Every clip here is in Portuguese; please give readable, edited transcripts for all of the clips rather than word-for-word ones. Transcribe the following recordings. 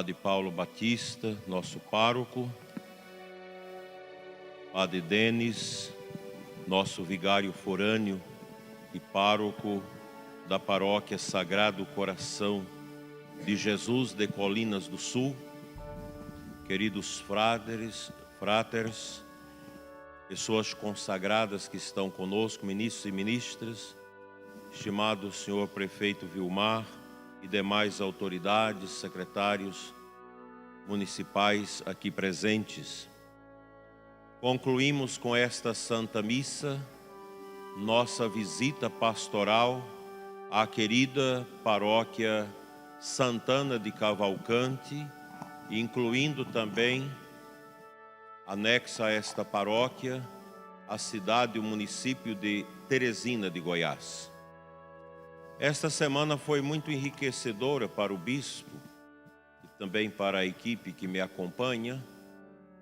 Padre Paulo Batista, nosso pároco, Padre Denis, nosso vigário forâneo e pároco da paróquia Sagrado Coração de Jesus de Colinas do Sul, queridos fratres, pessoas consagradas que estão conosco, ministros e ministras, estimado senhor prefeito Vilmar e demais autoridades, secretários municipais aqui presentes. Concluímos com esta Santa Missa nossa visita pastoral à querida paróquia Santana de Cavalcante, incluindo também, anexa a esta paróquia, a cidade e o município de Teresina de Goiás. Esta semana foi muito enriquecedora para o bispo e também para a equipe que me acompanha,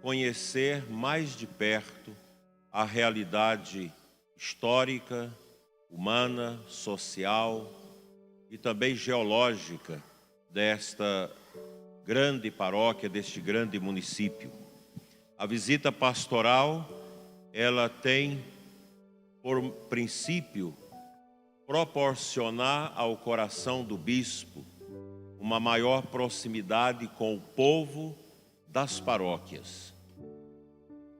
conhecer mais de perto a realidade histórica, humana, social e também geológica desta grande paróquia, deste grande município. A visita pastoral, ela tem por princípio proporcionar ao coração do bispo uma maior proximidade com o povo das paróquias.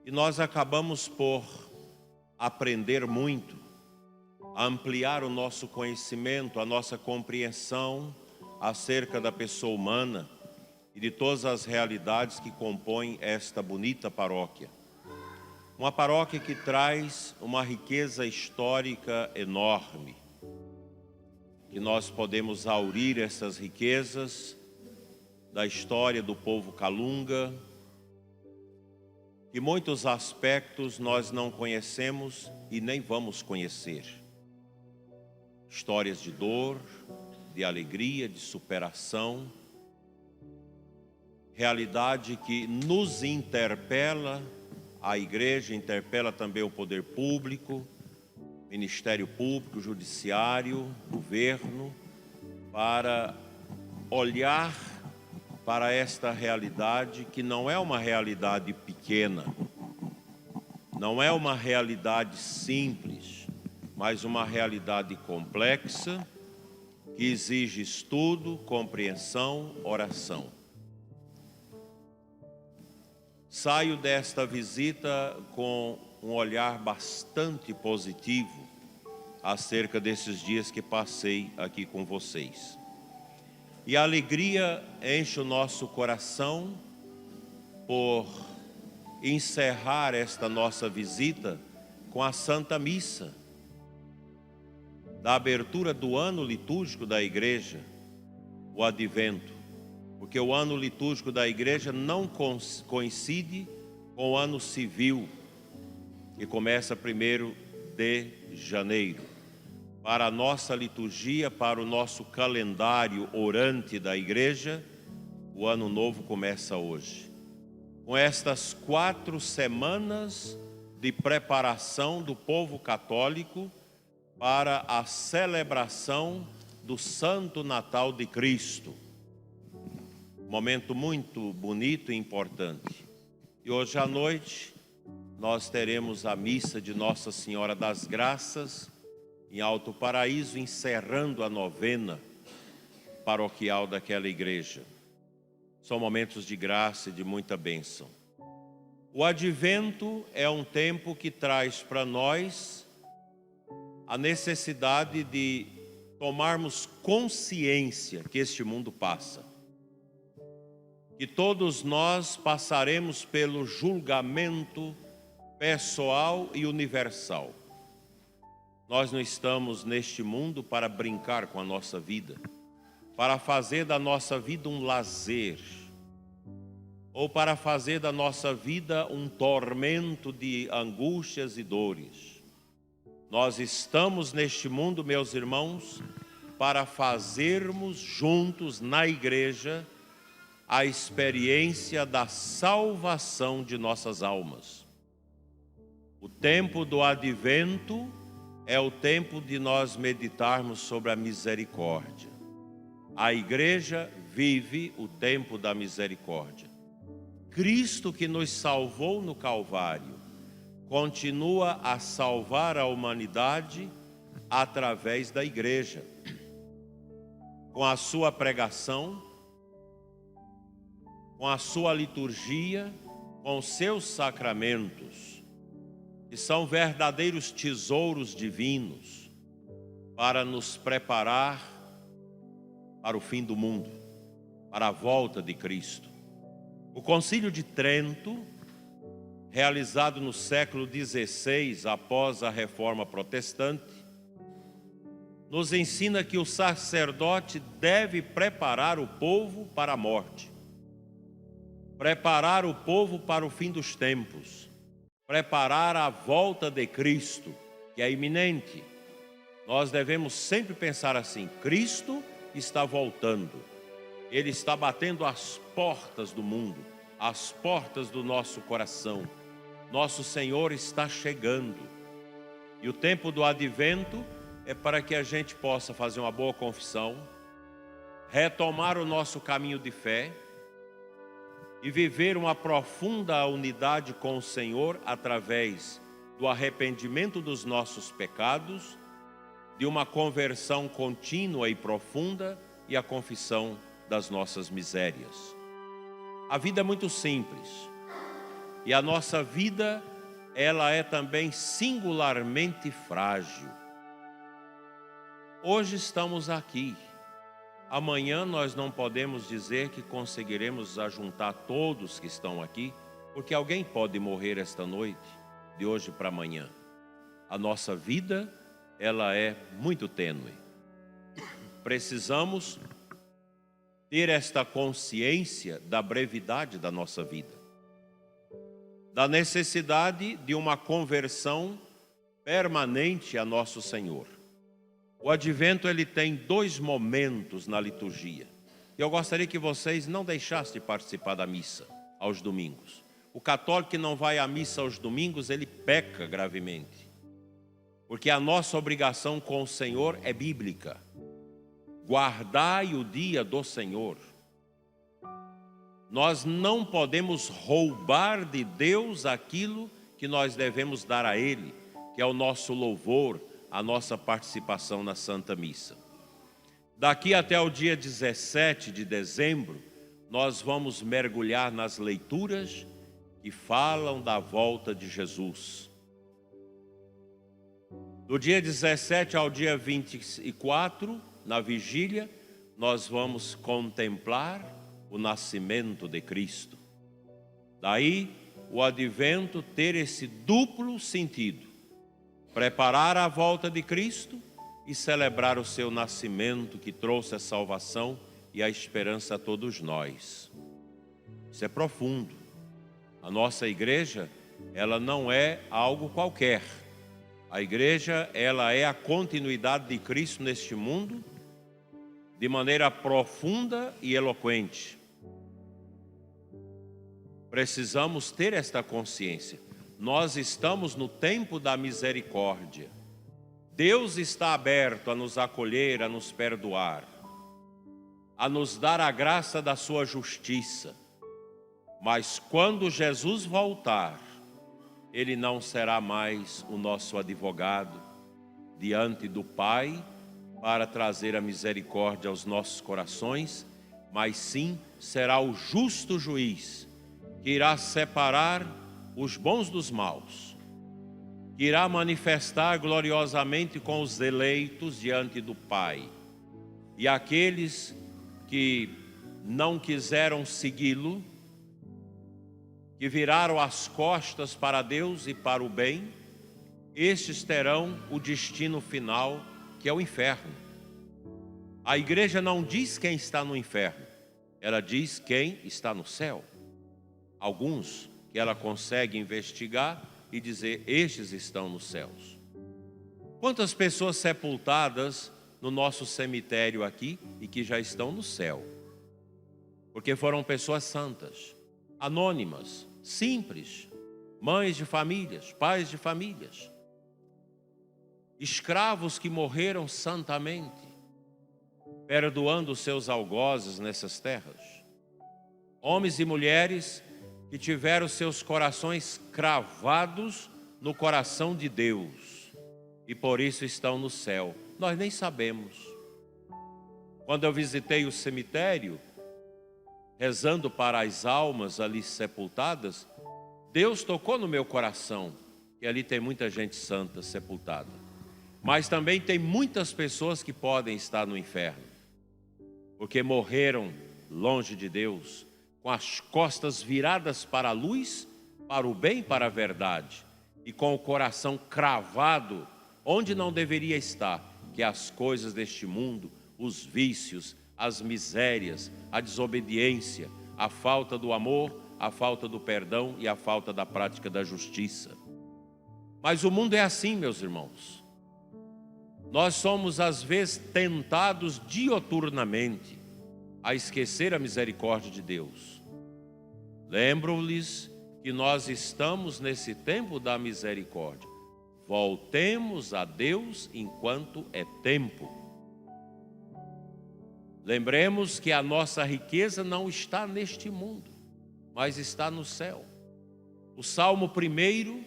E nós acabamos por aprender muito, ampliar o nosso conhecimento, a nossa compreensão acerca da pessoa humana e de todas as realidades que compõem esta bonita paróquia. Uma paróquia que traz uma riqueza histórica enorme, que nós podemos aurir essas riquezas da história do povo Calunga, que muitos aspectos nós não conhecemos e nem vamos conhecer. Histórias de dor, de alegria, de superação, realidade que nos interpela, a igreja interpela também o poder público, Ministério Público, Judiciário, Governo, para olhar para esta realidade que não é uma realidade pequena, não é uma realidade simples, mas uma realidade complexa que exige estudo, compreensão, oração. Saio desta visita com um olhar bastante positivo acerca desses dias que passei aqui com vocês. E a alegria enche o nosso coração por encerrar esta nossa visita com a Santa Missa, da abertura do ano litúrgico da Igreja, o Advento, porque o ano litúrgico da Igreja não coincide com o ano civil, que começa 1º de janeiro. Para a nossa liturgia, para o nosso calendário orante da Igreja, o ano novo começa hoje. Com estas 4 semanas de preparação do povo católico para a celebração do Santo Natal de Cristo. Momento muito bonito e importante. E hoje à noite nós teremos a missa de Nossa Senhora das Graças em Alto Paraíso, encerrando a novena paroquial daquela igreja. São momentos de graça e de muita bênção. O Advento é um tempo que traz para nós a necessidade de tomarmos consciência que este mundo passa. Que todos nós passaremos pelo julgamento pessoal e universal. Nós não estamos neste mundo para brincar com a nossa vida, para fazer da nossa vida um lazer, ou para fazer da nossa vida um tormento de angústias e dores. Nós estamos neste mundo, meus irmãos, para fazermos juntos na igreja a experiência da salvação de nossas almas. O tempo do Advento é o tempo de nós meditarmos sobre a misericórdia. A igreja vive o tempo da misericórdia. Cristo, que nos salvou no Calvário, continua a salvar a humanidade através da igreja, com a sua pregação, com a sua liturgia, com os seus sacramentos, que são verdadeiros tesouros divinos para nos preparar para o fim do mundo, para a volta de Cristo. O Concílio de Trento, realizado no século XVI, após a Reforma Protestante, nos ensina que o sacerdote deve preparar o povo para a morte, preparar o povo para o fim dos tempos, preparar a volta de Cristo, que é iminente. Nós devemos sempre pensar assim: Cristo está voltando, Ele está batendo às portas do mundo, às portas do nosso coração. Nosso Senhor está chegando. E o tempo do advento é para que a gente possa fazer uma boa confissão, retomar o nosso caminho de fé e viver uma profunda unidade com o Senhor através do arrependimento dos nossos pecados, de uma conversão contínua e profunda e a confissão das nossas misérias. A vida é muito simples e a nossa vida, ela é também singularmente frágil. Hoje estamos aqui, amanhã nós não podemos dizer que conseguiremos ajuntar todos que estão aqui, porque alguém pode morrer esta noite, de hoje para amanhã. A nossa vida, ela é muito tênue. Precisamos ter esta consciência da brevidade da nossa vida, da necessidade de uma conversão permanente a nosso Senhor. O advento, ele tem 2 momentos na liturgia. Eu gostaria que vocês não deixassem de participar da missa aos domingos. O católico que não vai à missa aos domingos, ele peca gravemente. Porque a nossa obrigação com o Senhor é bíblica. Guardai o dia do Senhor. Nós não podemos roubar de Deus aquilo que nós devemos dar a Ele, que é o nosso louvor, a nossa participação na Santa Missa. Daqui até o dia 17 de dezembro, nós vamos mergulhar nas leituras que falam da volta de Jesus. Do dia 17 ao dia 24, na vigília, nós vamos contemplar o nascimento de Cristo. Daí, o advento ter esse duplo sentido: preparar a volta de Cristo e celebrar o seu nascimento, que trouxe a salvação e a esperança a todos nós. Isso é profundo. A nossa igreja, ela não é algo qualquer. A igreja, ela é a continuidade de Cristo neste mundo, de maneira profunda e eloquente. Precisamos ter esta consciência. Nós estamos no tempo da misericórdia. Deus está aberto a nos acolher, a nos perdoar, a nos dar a graça da sua justiça. Mas quando Jesus voltar, Ele não será mais o nosso advogado diante do Pai para trazer a misericórdia aos nossos corações, mas sim será o justo juiz que irá separar os bons dos maus, que irá manifestar gloriosamente com os eleitos diante do Pai. E aqueles que não quiseram segui-lo, que viraram as costas para Deus e para o bem, estes terão o destino final, que é o inferno. A igreja não diz quem está no inferno, ela diz quem está no céu. Alguns que ela consegue investigar e dizer: estes estão nos céus. Quantas pessoas sepultadas no nosso cemitério aqui e que já estão no céu? Porque foram pessoas santas, anônimas, simples, mães de famílias, pais de famílias, escravos que morreram santamente, perdoando os seus algozes nessas terras. Homens e mulheres que tiveram seus corações cravados no coração de Deus e por isso estão no céu. Nós nem sabemos. Quando eu visitei o cemitério, rezando para as almas ali sepultadas, Deus tocou no meu coração que ali tem muita gente santa sepultada. Mas também tem muitas pessoas que podem estar no inferno, porque morreram longe de Deus, com as costas viradas para a luz, para o bem, para a verdade, e com o coração cravado onde não deveria estar, que as coisas deste mundo, os vícios, as misérias, a desobediência, a falta do amor, a falta do perdão e a falta da prática da justiça. Mas o mundo é assim, meus irmãos. Nós somos às vezes tentados dioturnamente a esquecer a misericórdia de Deus. Lembro-lhes que nós estamos nesse tempo da misericórdia. Voltemos a Deus enquanto é tempo. Lembremos que a nossa riqueza não está neste mundo, mas está no céu. O Salmo 1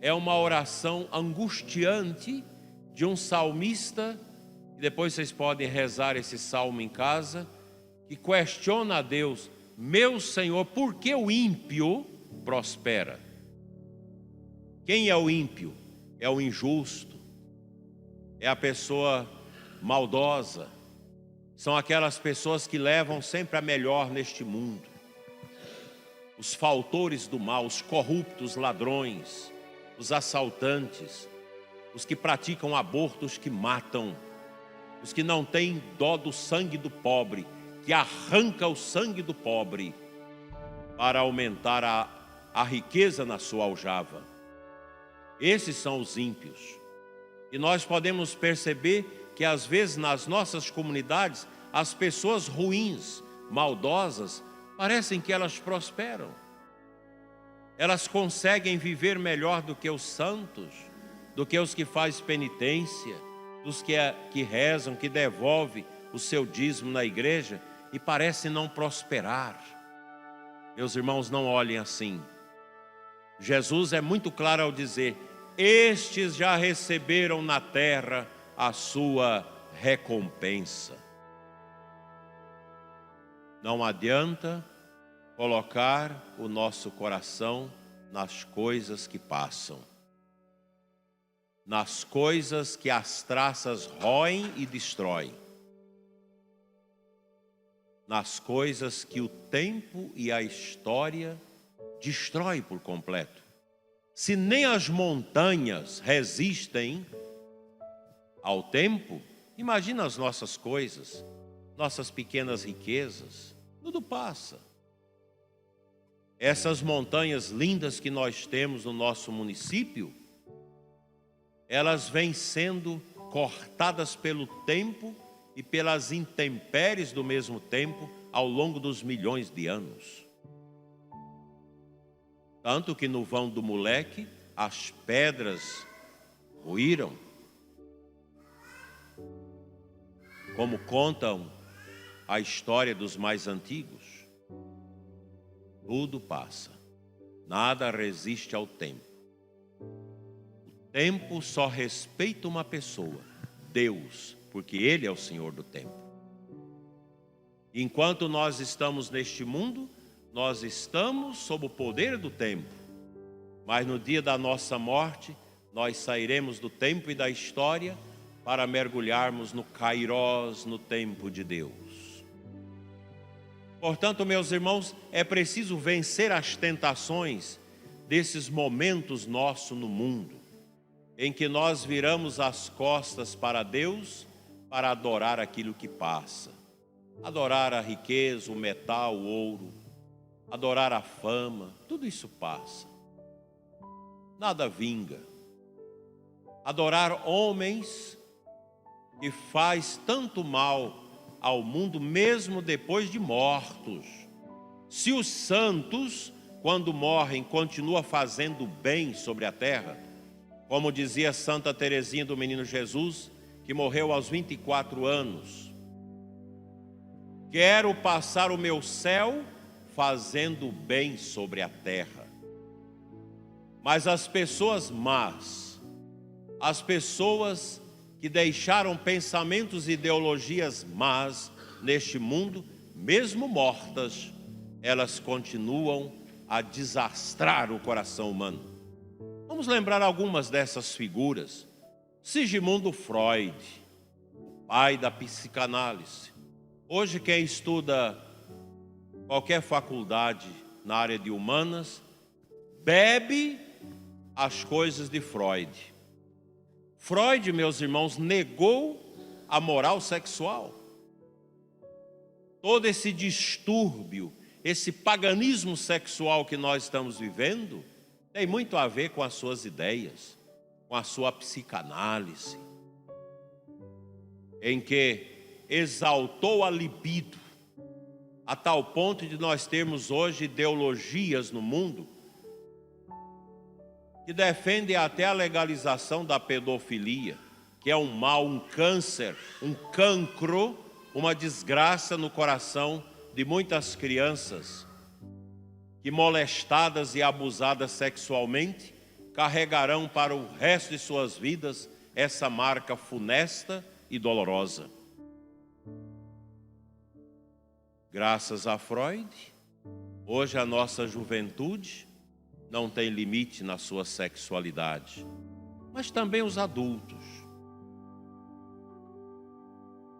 é uma oração angustiante de um salmista, e depois vocês podem rezar esse salmo em casa, que questiona a Deus: meu Senhor, por que o ímpio prospera? Quem é o ímpio? É o injusto, é a pessoa maldosa, são aquelas pessoas que levam sempre a melhor neste mundo. Os faltores do mal, os corruptos, ladrões, os assaltantes, os que praticam abortos, que matam, os que não têm dó do sangue do pobre, que arranca o sangue do pobre para aumentar a riqueza na sua aljava. Esses são os ímpios. E nós podemos perceber que às vezes nas nossas comunidades, as pessoas ruins, maldosas, parecem que elas prosperam. Elas conseguem viver melhor do que os santos, do que os que fazem penitência, dos que rezam, que devolvem o seu dízimo na igreja e parecem não prosperar. Meus irmãos, não olhem assim. Jesus é muito claro ao dizer: estes já receberam na terra a sua recompensa. Não adianta colocar o nosso coração nas coisas que passam, nas coisas que as traças roem e destroem, nas coisas que o tempo e a história destrói por completo. Se nem as montanhas resistem ao tempo, imagina as nossas coisas, nossas pequenas riquezas, tudo passa. Essas montanhas lindas que nós temos no nosso município, elas vêm sendo cortadas pelo tempo e pelas intempéries do mesmo tempo ao longo dos milhões de anos. Tanto que no vão do Moleque as pedras ruíram, como contam a história dos mais antigos. Tudo passa, nada resiste ao tempo. O tempo só respeita uma pessoa, Deus, porque Ele é o Senhor do tempo. Enquanto nós estamos neste mundo, nós estamos sob o poder do tempo, mas no dia da nossa morte, nós sairemos do tempo e da história para mergulharmos no Kairós, no tempo de Deus. Portanto, meus irmãos, é preciso vencer as tentações desses momentos nossos no mundo, em que nós viramos as costas para Deus para adorar aquilo que passa, adorar a riqueza, o metal, o ouro, adorar a fama, tudo isso passa, nada vinga. Adorar homens que faz tanto mal ao mundo mesmo depois de mortos. Se os santos, quando morrem, continuam fazendo bem sobre a terra, como dizia Santa Teresinha do Menino Jesus, que morreu aos 24 anos, Quero passar o meu céu fazendo bem sobre a terra. Mas as pessoas más, as pessoas que deixaram pensamentos e ideologias más neste mundo, mesmo mortas, elas continuam a desastrar o coração humano. Vamos lembrar algumas dessas figuras. Sigmund Freud, o pai da psicanálise. Hoje quem estuda qualquer faculdade na área de humanas, bebe as coisas de Freud. Freud, meus irmãos, negou a moral sexual. Todo esse distúrbio, esse paganismo sexual que nós estamos vivendo, tem muito a ver com as suas ideias, com a sua psicanálise, em que exaltou a libido, a tal ponto de nós termos hoje ideologias no mundo que defendem até a legalização da pedofilia, que é um mal, um câncer, um cancro, uma desgraça no coração de muitas crianças que, molestadas e abusadas sexualmente, carregarão para o resto de suas vidas essa marca funesta e dolorosa. Graças a Freud, hoje a nossa juventude não tem limite na sua sexualidade, mas também os adultos.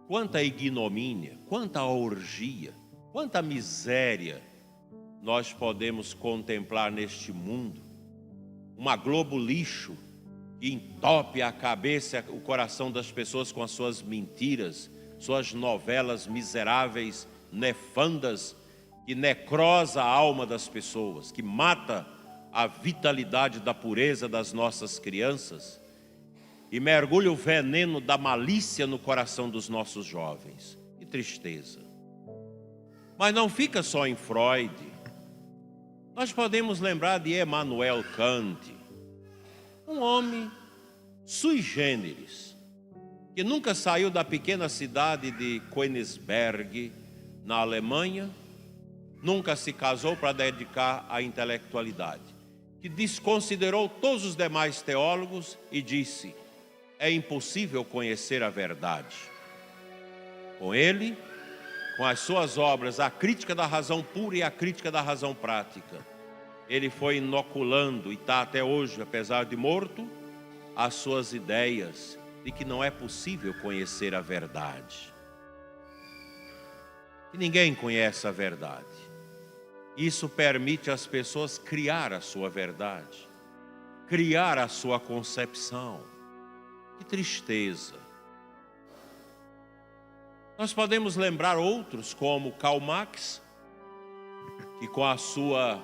Quanta ignomínia, quanta orgia, quanta miséria nós podemos contemplar neste mundo. Uma Globo lixo que entope a cabeça, o coração das pessoas com as suas mentiras, suas novelas miseráveis, nefandas, que necrosa a alma das pessoas, que mata a vitalidade da pureza das nossas crianças e mergulha o veneno da malícia no coração dos nossos jovens. Que tristeza. Mas não fica só em Freud. Nós podemos lembrar de Immanuel Kant, um homem sui generis, que nunca saiu da pequena cidade de Königsberg, na Alemanha, nunca se casou para dedicar à intelectualidade, que desconsiderou todos os demais teólogos e disse: é impossível conhecer a verdade. Com ele, com as suas obras, a crítica da razão pura e a crítica da razão prática, ele foi inoculando, e está até hoje, apesar de morto, as suas ideias de que não é possível conhecer a verdade. E ninguém conhece a verdade. Isso permite às pessoas criar a sua verdade, criar a sua concepção. Que tristeza. Nós podemos lembrar outros como Karl Marx, que com a sua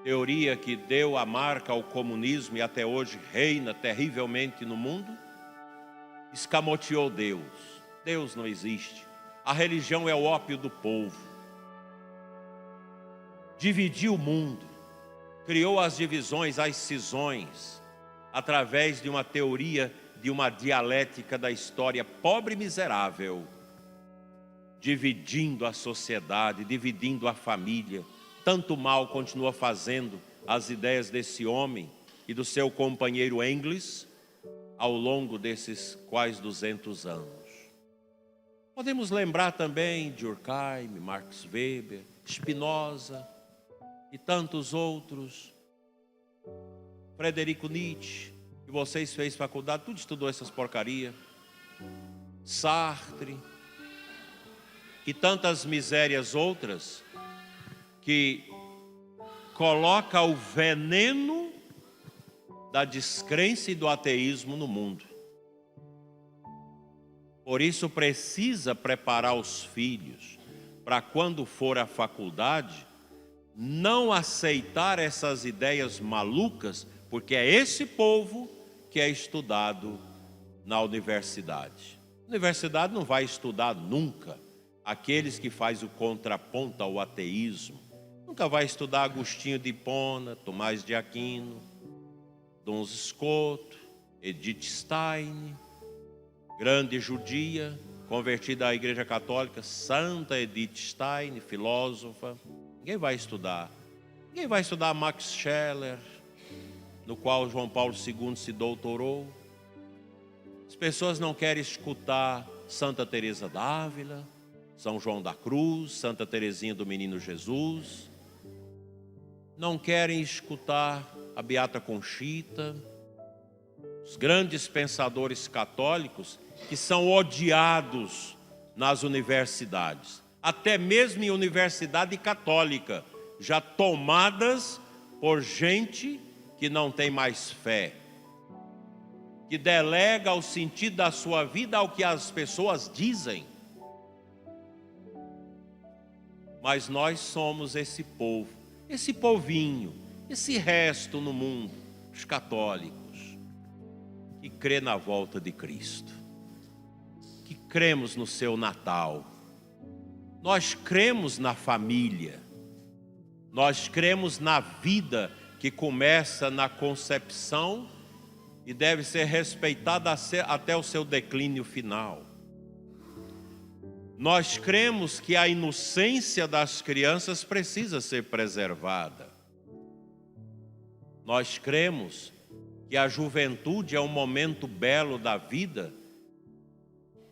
teoria que deu a marca ao comunismo e até hoje reina terrivelmente no mundo, escamoteou Deus. Deus não existe. A religião é o ópio do povo. Dividiu o mundo, criou as divisões, as cisões, através de uma teoria, de uma dialética da história pobre e miserável, dividindo a sociedade, dividindo a família. Tanto mal continua fazendo as ideias desse homem e do seu companheiro Engels ao longo desses quase 200 anos. Podemos lembrar também de Durkheim, Max Weber, Spinoza e tantos outros. Frederico Nietzsche, que vocês fez faculdade, tudo estudou essas porcarias. Sartre e tantas misérias outras que coloca o veneno da descrença e do ateísmo no mundo. Por isso precisa preparar os filhos para quando for à faculdade não aceitar essas ideias malucas, porque é esse povo que é estudado na universidade. A universidade não vai estudar nunca aqueles que fazem o contraponto ao ateísmo. Nunca vai estudar Agostinho de Hipona, Tomás de Aquino, Duns Scoto, Edith Stein, grande judia, convertida à Igreja Católica, Santa Edith Stein, filósofa. Ninguém vai estudar. Ninguém vai estudar Max Scheler, no qual João Paulo II se doutorou. As pessoas não querem escutar Santa Teresa d'Ávila, São João da Cruz, Santa Teresinha do Menino Jesus. Não querem escutar a Beata Conchita, os grandes pensadores católicos que são odiados nas universidades, até mesmo em universidade católica, já tomadas por gente que não tem mais fé, que delega o sentido da sua vida ao que as pessoas dizem. Mas nós somos esse povo, esse povinho, esse resto no mundo, os católicos, que crê na volta de Cristo, que cremos no seu Natal. Nós cremos na família, nós cremos na vida que começa na concepção e deve ser respeitada até o seu declínio final. Nós cremos que a inocência das crianças precisa ser preservada. Nós cremos que a juventude é um momento belo da vida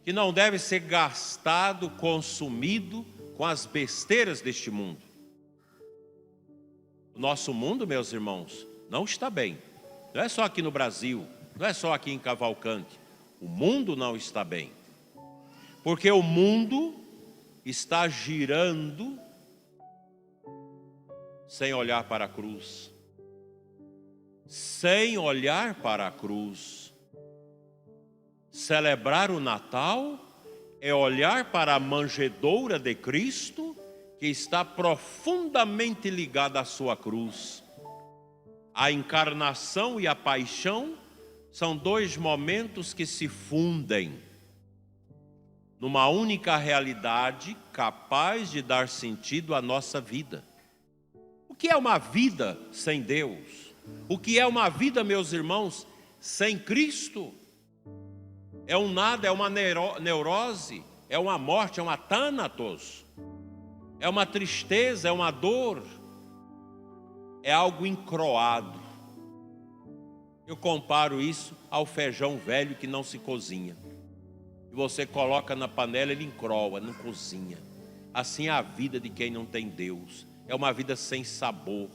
que não deve ser gastado, consumido com as besteiras deste mundo. O nosso mundo, meus irmãos, não está bem. Não é só aqui no Brasil, não é só aqui em Cavalcante. O mundo não está bem. Porque o mundo está girando sem olhar para a cruz. Sem olhar para a cruz. Celebrar o Natal é olhar para a manjedoura de Cristo, que está profundamente ligada à sua cruz. A encarnação e a paixão são dois momentos que se fundem numa única realidade capaz de dar sentido à nossa vida. O que é uma vida sem Deus? O que é uma vida, meus irmãos, sem Cristo? É um nada, é uma neurose, é uma morte, é uma thanatos, é uma tristeza, é uma dor, é algo encroado. Eu comparo isso ao feijão velho que não se cozinha. E você coloca na panela, ele encroa, não cozinha. Assim é a vida de quem não tem Deus. É uma vida sem sabor.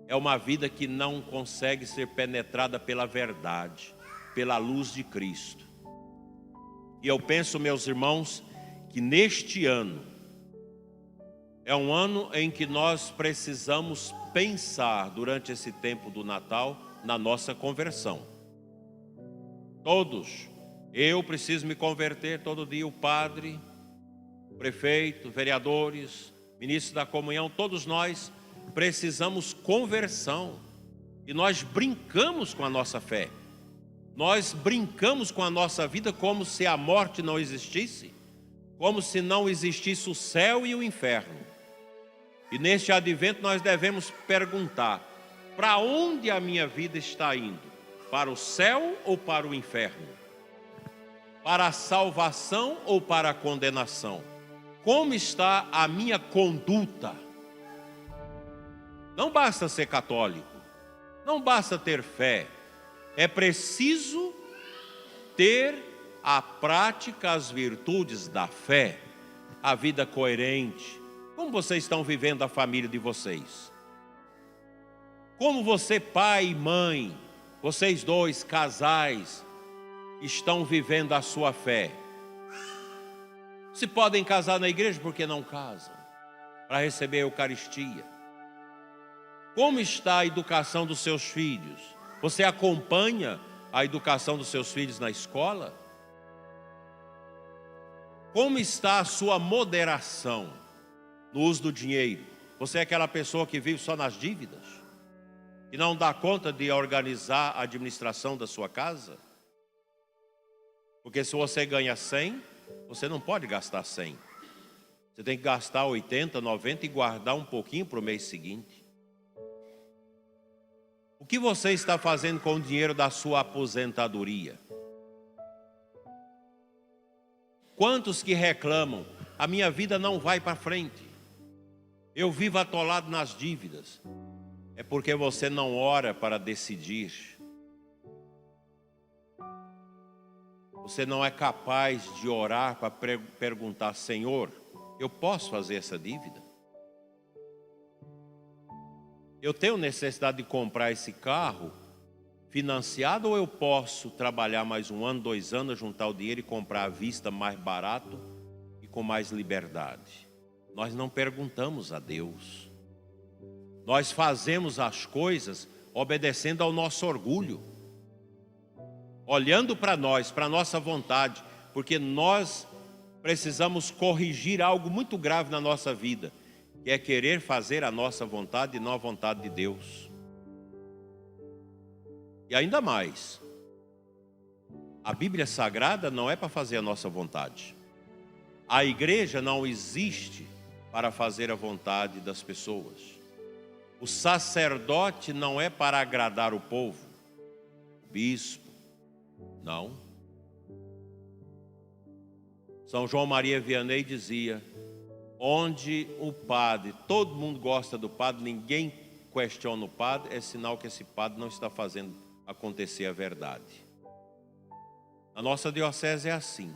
É uma vida que não consegue ser penetrada pela verdade, pela luz de Cristo. E eu penso, meus irmãos, que neste ano é um ano em que nós precisamos pensar, durante esse tempo do Natal, na nossa conversão. Todos. Eu preciso me converter todo dia, o padre, o prefeito, vereadores, ministros da comunhão, todos nós precisamos conversão. E nós brincamos com a nossa fé. Nós brincamos com a nossa vida como se a morte não existisse, como se não existisse o céu e o inferno. E neste advento nós devemos perguntar: para onde a minha vida está indo? Para o céu ou para o inferno? Para a salvação ou para a condenação? Como está a minha conduta? Não basta ser católico, não basta ter fé. É preciso ter a prática, as virtudes da fé, a vida coerente. Como vocês estão vivendo a família de vocês? Como você, pai e mãe, vocês dois casais, estão vivendo a sua fé? Se podem casar na igreja, por que não casam? Para receber a Eucaristia. Como está a educação dos seus filhos? Você acompanha a educação dos seus filhos na escola? Como está a sua moderação no uso do dinheiro? Você é aquela pessoa que vive só nas dívidas? Que não dá conta de organizar a administração da sua casa? Porque se você ganha 100, você não pode gastar 100. Você tem que gastar 80, 90 e guardar um pouquinho para o mês seguinte. O que você está fazendo com o dinheiro da sua aposentadoria? Quantos que reclamam, a minha vida não vai para frente, eu vivo atolado nas dívidas? É porque você não ora para decidir. Você não é capaz de orar para perguntar: Senhor, eu posso fazer essa dívida? Eu tenho necessidade de comprar esse carro financiado, ou eu posso trabalhar mais 1 ano, 2 anos, juntar o dinheiro e comprar à vista mais barato e com mais liberdade? Nós não perguntamos a Deus. Nós fazemos as coisas obedecendo ao nosso orgulho, olhando para nós, para a nossa vontade, porque nós precisamos corrigir algo muito grave na nossa vida, que é querer fazer a nossa vontade e não a vontade de Deus. E ainda mais, a Bíblia Sagrada não é para fazer a nossa vontade. A igreja não existe para fazer a vontade das pessoas. O sacerdote não é para agradar o povo. O bispo, não. São João Maria Vianney dizia: onde o padre, todo mundo gosta do padre, ninguém questiona o padre, é sinal que esse padre não está fazendo acontecer a verdade. A nossa diocese é assim.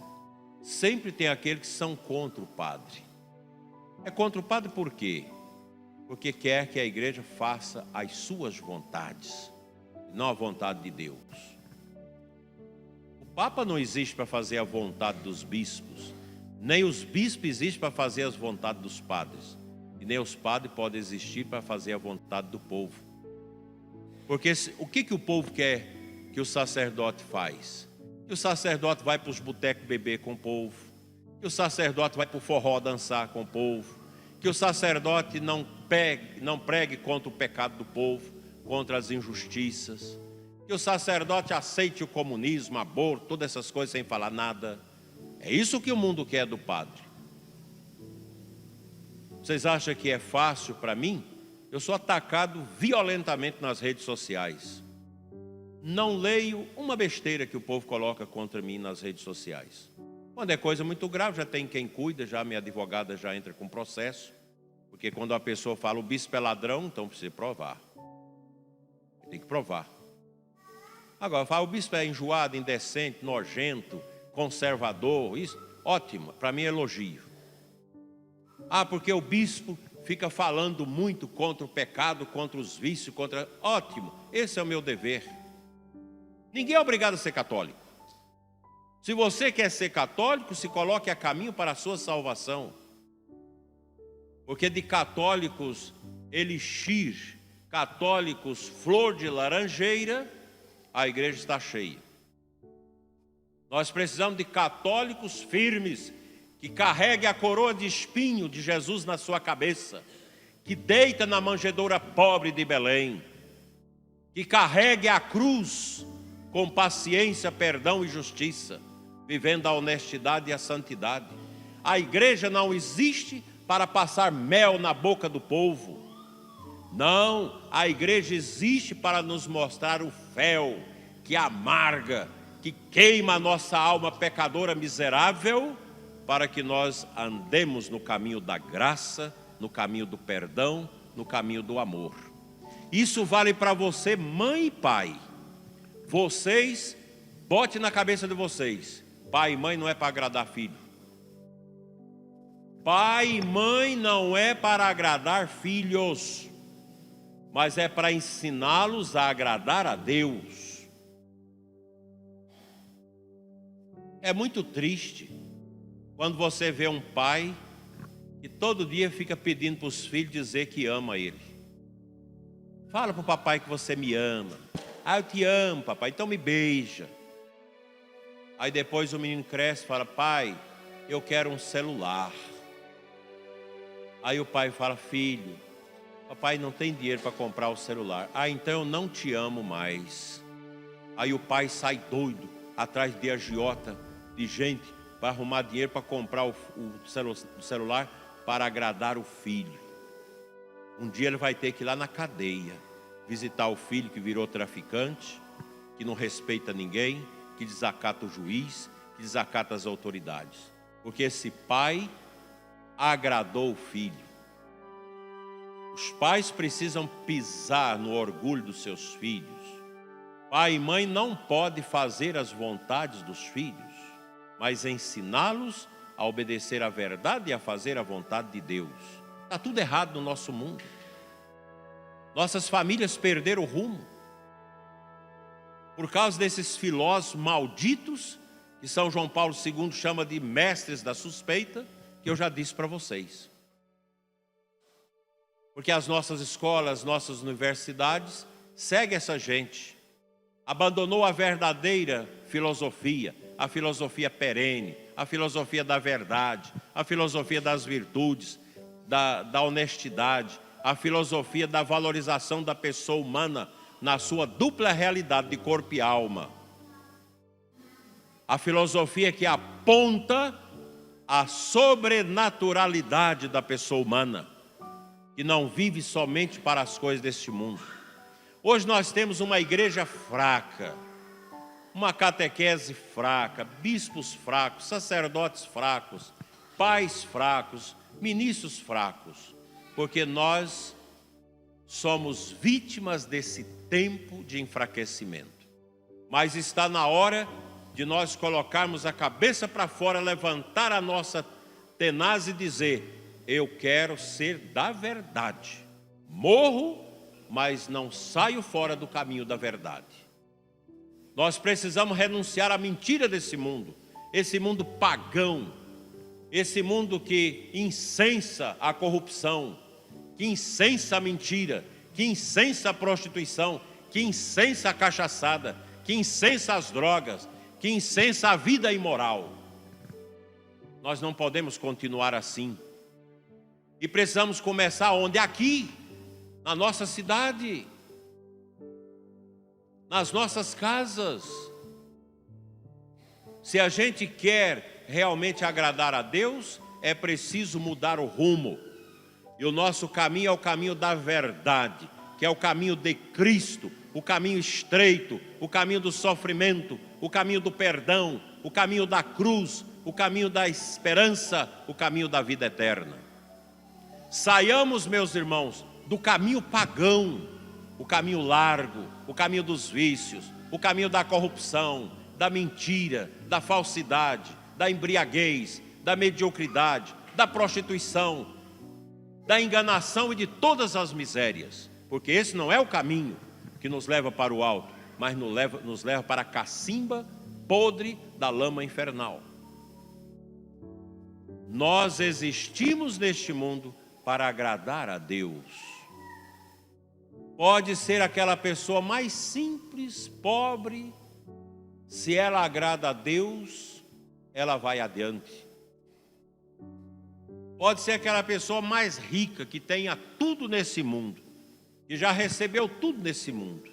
Sempre tem aqueles que são contra o padre. É contra o padre por quê? Porque quer que a igreja faça as suas vontades, não a vontade de Deus. O Papa não existe para fazer a vontade dos bispos, nem os bispos existem para fazer as vontades dos padres, e nem os padres podem existir para fazer a vontade do povo. Porque o que o povo quer que o sacerdote faz? Que o sacerdote vai para os botecos beber com o povo, que o sacerdote vai para o forró dançar com o povo, que o sacerdote não pregue contra o pecado do povo, contra as injustiças, que o sacerdote aceite o comunismo, aborto, todas essas coisas sem falar nada. É isso que o mundo quer do padre. Vocês acham que é fácil para mim? Eu sou atacado violentamente nas redes sociais. Não leio uma besteira que o povo coloca contra mim nas redes sociais. Quando é coisa muito grave, já tem quem cuida, já minha advogada já entra com processo. Porque quando a pessoa fala o bispo é ladrão, então precisa provar. Tem que provar. Agora, fala o bispo é enjoado, indecente, nojento, conservador, isso, ótimo, para mim é elogio. Ah, porque o bispo fica falando muito contra o pecado, contra os vícios, ótimo, esse é o meu dever. Ninguém é obrigado a ser católico. Se você quer ser católico, se coloque a caminho para a sua salvação. Porque de católicos elixir, católicos flor de laranjeira, a igreja está cheia. Nós precisamos de católicos firmes, que carregue a coroa de espinho de Jesus na sua cabeça, que deita na manjedoura pobre de Belém, que carregue a cruz com paciência, perdão e justiça, vivendo a honestidade e a santidade. A igreja não existe para passar mel na boca do povo. Não, a igreja existe para nos mostrar o fel que amarga, que queima a nossa alma pecadora miserável, para que nós andemos no caminho da graça, no caminho do perdão, no caminho do amor. Isso vale para você, mãe e pai. Vocês, bote na cabeça de vocês, pai e mãe não é para agradar filho. Pai e mãe não é para agradar filhos, mas é para ensiná-los a agradar a Deus. É muito triste quando você vê um pai que todo dia fica pedindo para os filhos dizer que ama ele. Fala para o papai que você me ama. Ah, eu te amo, papai, então me beija. Aí depois o menino cresce e fala: pai, eu quero um celular. Aí o pai fala: filho, papai não tem dinheiro para comprar o celular. Ah, então eu não te amo mais. Aí o pai sai doido atrás de agiota, de gente, para arrumar dinheiro para comprar o celular para agradar o filho. Um dia ele vai ter que ir lá na cadeia visitar o filho que virou traficante, que não respeita ninguém, que desacata o juiz, que desacata as autoridades. porque esse pai agradou o filho. Os pais precisam pisar no orgulho dos seus filhos. Pai e mãe não podem fazer as vontades dos filhos, mas ensiná-los a obedecer à verdade e a fazer a vontade de Deus. Está tudo errado no nosso mundo. Nossas famílias perderam o rumo por causa desses filósofos malditos que São João Paulo II chama de mestres da suspeita, que eu já disse para vocês. Porque as nossas escolas, nossas universidades seguem essa gente. Abandonou a verdadeira filosofia, a filosofia perene, a filosofia da verdade, a filosofia das virtudes, da honestidade, a filosofia da valorização da pessoa humana na sua dupla realidade de corpo e alma. A filosofia que aponta a sobrenaturalidade da pessoa humana, que não vive somente para as coisas deste mundo. Hoje nós temos uma igreja fraca, uma catequese fraca, bispos fracos, sacerdotes fracos, pais fracos, ministros fracos, porque nós somos vítimas desse tempo de enfraquecimento. Mas está na hora de nós colocarmos a cabeça para fora, levantar a nossa tenaz e dizer: eu quero ser da verdade. Morro, mas não saio fora do caminho da verdade. Nós precisamos renunciar à mentira desse mundo, esse mundo pagão, esse mundo que incensa a corrupção, que incensa a mentira, que incensa a prostituição, que incensa a cachaçada, que incensa as drogas, que incensa a vida imoral. Nós não podemos continuar assim. E precisamos começar onde? Aqui, na nossa cidade, nas nossas casas. Se a gente quer realmente agradar a Deus, é preciso mudar o rumo. E o nosso caminho é o caminho da verdade, que é o caminho de Cristo, o caminho estreito, o caminho do sofrimento, o caminho do perdão, o caminho da cruz, o caminho da esperança, o caminho da vida eterna. Saiamos, meus irmãos, do caminho pagão, o caminho largo, o caminho dos vícios, o caminho da corrupção, da mentira, da falsidade, da embriaguez, da mediocridade, da prostituição, da enganação e de todas as misérias, porque esse não é o caminho que nos leva para o alto, mas nos leva para a cacimba podre da lama infernal. Nós existimos neste mundo para agradar a Deus. Pode ser aquela pessoa mais simples, pobre, se ela agrada a Deus, ela vai adiante. Pode ser aquela pessoa mais rica, que tenha tudo nesse mundo, que já recebeu tudo nesse mundo.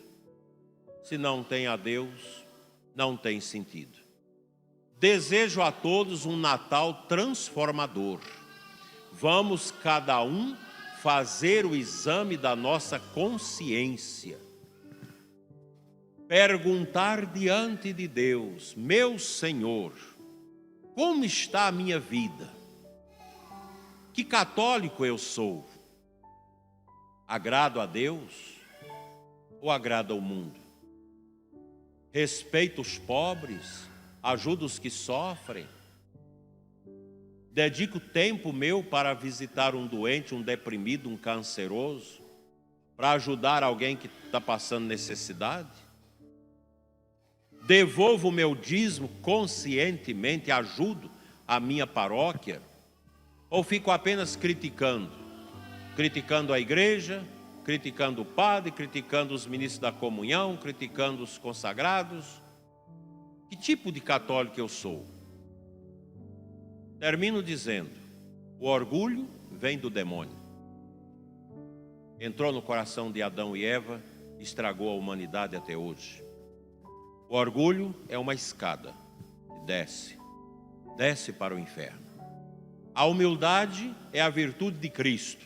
Se não tem a Deus, não tem sentido. Desejo a todos um Natal transformador. Vamos cada um fazer o exame da nossa consciência. Perguntar diante de Deus: meu Senhor, como está a minha vida? Que católico eu sou? Agrado a Deus ou agrado ao mundo? Respeito os pobres, ajudo os que sofrem, dedico tempo meu para visitar um doente, um deprimido, um canceroso, para ajudar alguém que está passando necessidade? Devolvo o meu dízimo conscientemente, ajudo a minha paróquia? Ou fico apenas criticando a igreja, criticando o padre, criticando os ministros da comunhão, criticando os consagrados? Que tipo de católico eu sou? Termino dizendo: o orgulho vem do demônio. Entrou no coração de Adão e Eva, estragou a humanidade até hoje. O orgulho é uma escada que desce para o inferno. A humildade é a virtude de Cristo,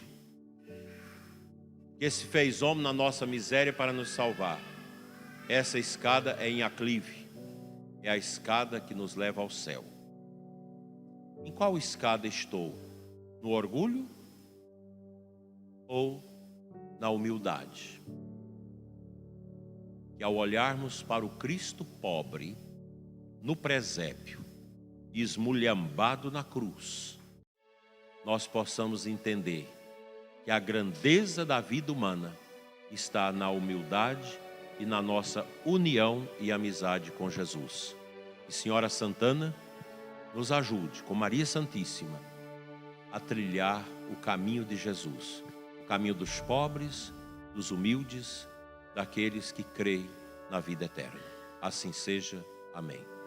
que se fez homem na nossa miséria para nos salvar. Essa escada é em aclive, é a escada que nos leva ao céu. Em qual escada estou? No orgulho ou na humildade? Que ao olharmos para o Cristo pobre, no presépio, esmulhambado na cruz, nós possamos entender que a grandeza da vida humana está na humildade e na nossa união e amizade com Jesus. E Senhora Santana, nos ajude, com Maria Santíssima, a trilhar o caminho de Jesus, o caminho dos pobres, dos humildes, daqueles que creem na vida eterna. Assim seja. Amém.